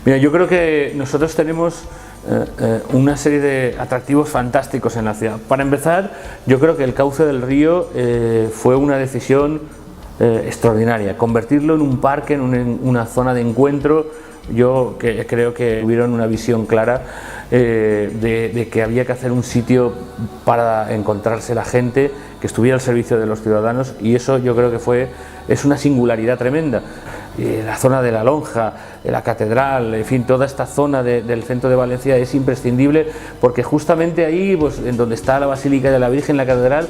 Mira, yo creo que nosotros tenemos una serie de atractivos fantásticos en la ciudad. Para empezar, yo creo que el cauce del río fue una decisión extraordinaria. Convertirlo en un parque, en una zona de encuentro, yo creo que tuvieron una visión clara de que había que hacer un sitio para encontrarse la gente, que estuviera al servicio de los ciudadanos, y eso yo creo que es una singularidad tremenda. La zona de la Lonja, la Catedral, en fin, toda esta zona del centro de Valencia es imprescindible, porque justamente ahí, pues, en donde está la Basílica de la Virgen, la Catedral,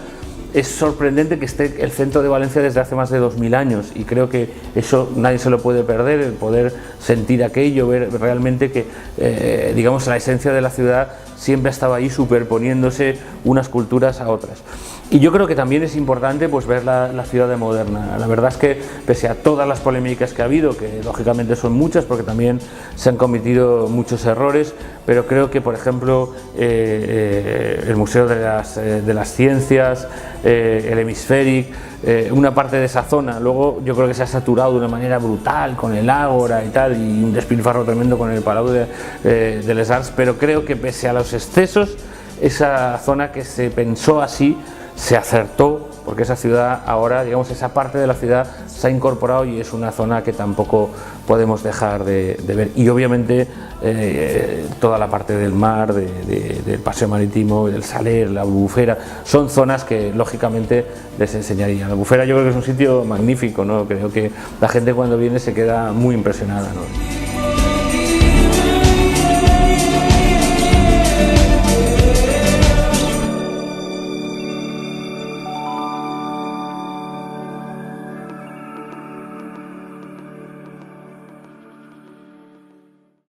es sorprendente que esté el centro de Valencia desde hace más de 2000 años, y creo que eso nadie se lo puede perder, el poder sentir aquello, ver realmente que digamos, la esencia de la ciudad siempre estaba ahí superponiéndose unas culturas a otras. Y yo creo que también es importante, pues, ver la ciudad de moderna. La verdad es que, pese a todas las polémicas que ha habido, que lógicamente son muchas porque también se han cometido muchos errores, pero creo que, por ejemplo, el Museo de las Ciencias, el Hemisféric, una parte de esa zona, luego yo creo que se ha saturado de una manera brutal con el Ágora y tal, y un despilfarro tremendo con el Palau de les Arts, pero creo que, pese a los excesos, esa zona que se pensó así se acertó, porque esa ciudad ahora, digamos, esa parte de la ciudad se ha incorporado y es una zona que tampoco podemos dejar de ver. Y obviamente toda la parte del mar, del paseo marítimo, del Saler, la Albufera, son zonas que lógicamente les enseñaría. La Albufera yo creo que es un sitio magnífico, ¿no? Creo que la gente cuando viene se queda muy impresionada, ¿no?